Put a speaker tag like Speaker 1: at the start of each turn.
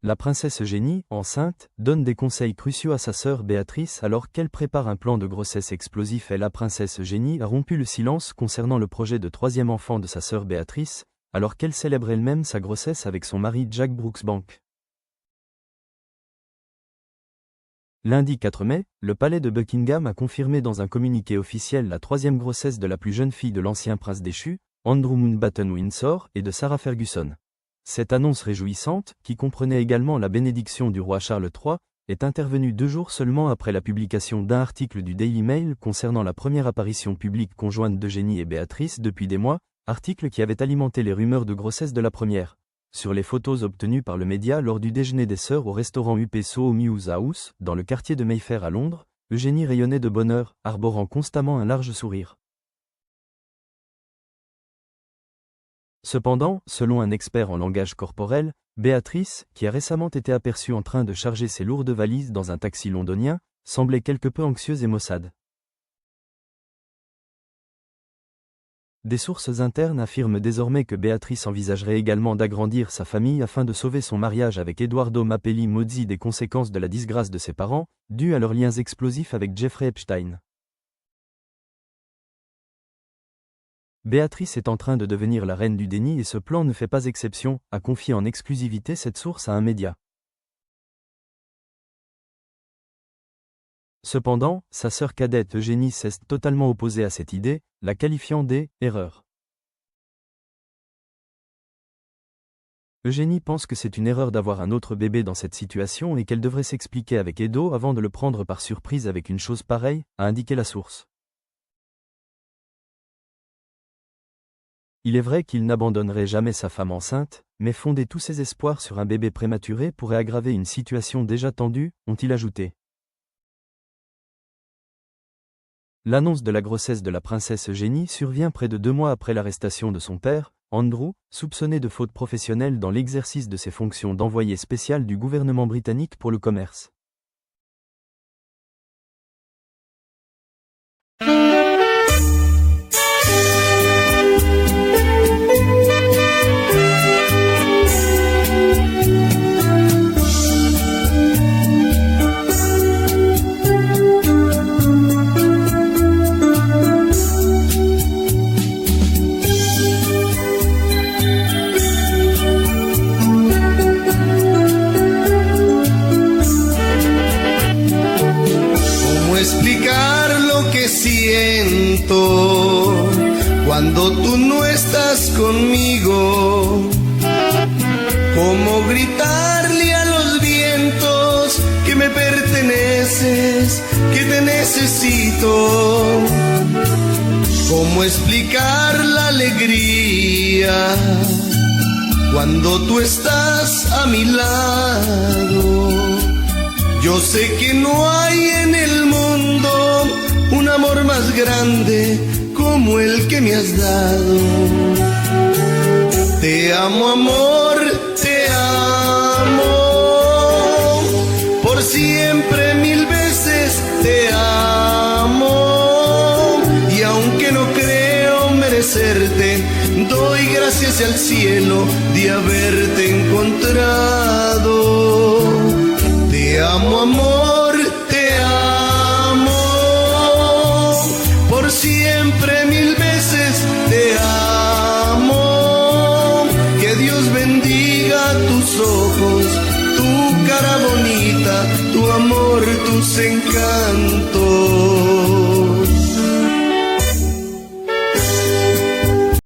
Speaker 1: La princesse Eugénie, enceinte, donne des conseils cruciaux à sa sœur Béatrice alors qu'elle prépare un plan de grossesse explosif et la princesse Eugénie a rompu le silence concernant le projet de troisième enfant de sa sœur Béatrice, alors qu'elle célèbre elle-même sa grossesse avec son mari Jack Brooksbank. Lundi 4 mai, le palais de Buckingham a confirmé dans un communiqué officiel la troisième grossesse de la plus jeune fille de l'ancien prince déchu, Andrew Mountbatten Windsor, et de Sarah Ferguson. Cette annonce réjouissante, qui comprenait également la bénédiction du roi Charles III, est intervenue 2 jours seulement après la publication d'un article du Daily Mail concernant la première apparition publique conjointe d'Eugénie et Béatrice depuis des mois, article qui avait alimenté les rumeurs de grossesse de la première. Sur les photos obtenues par le média lors du déjeuner des sœurs au restaurant UP Soho Mews House, dans le quartier de Mayfair à Londres, Eugénie rayonnait de bonheur, arborant constamment un large sourire. Cependant, selon un expert en langage corporel, Béatrice, qui a récemment été aperçue en train de charger ses lourdes valises dans un taxi londonien, semblait quelque peu anxieuse et maussade. Des sources internes affirment désormais que Béatrice envisagerait également d'agrandir sa famille afin de sauver son mariage avec Edoardo Mapelli Mozzi des conséquences de la disgrâce de ses parents, dues à leurs liens explosifs avec Jeffrey Epstein. Béatrice est en train de devenir la reine du déni et ce plan ne fait pas exception, a confié en exclusivité cette source à un média. Cependant, sa sœur cadette Eugénie s'est totalement opposée à cette idée, la qualifiant d'erreur. Eugénie pense que c'est une erreur d'avoir un autre bébé dans cette situation et qu'elle devrait s'expliquer avec Edo avant de le prendre par surprise avec une chose pareille, a indiqué la source. Il est vrai qu'il n'abandonnerait jamais sa femme enceinte, mais fonder tous ses espoirs sur un bébé prématuré pourrait aggraver une situation déjà tendue, ont-ils ajouté. L'annonce de la grossesse de la princesse Eugénie survient près de 2 mois après l'arrestation de son père, Andrew, soupçonné de faute professionnelle dans l'exercice de ses fonctions d'envoyé spécial du gouvernement britannique pour le commerce.
Speaker 2: Cuando tú no estás conmigo, ¿cómo gritarle a los vientos que me perteneces, que te necesito? ¿Cómo explicar la alegría cuando tú estás a mi lado? Yo sé que no hay en el mundo un amor más grande como el que me has dado. Te amo, amor, te amo, por siempre 1000 veces te amo. Y aunque no creo merecerte, doy gracias al cielo de haberte encontrado. Te amo, amor, te amo, por siempre 1000 veces te amo. Que Dios bendiga tus ojos, tu cara bonita, tu amor, tus encantos.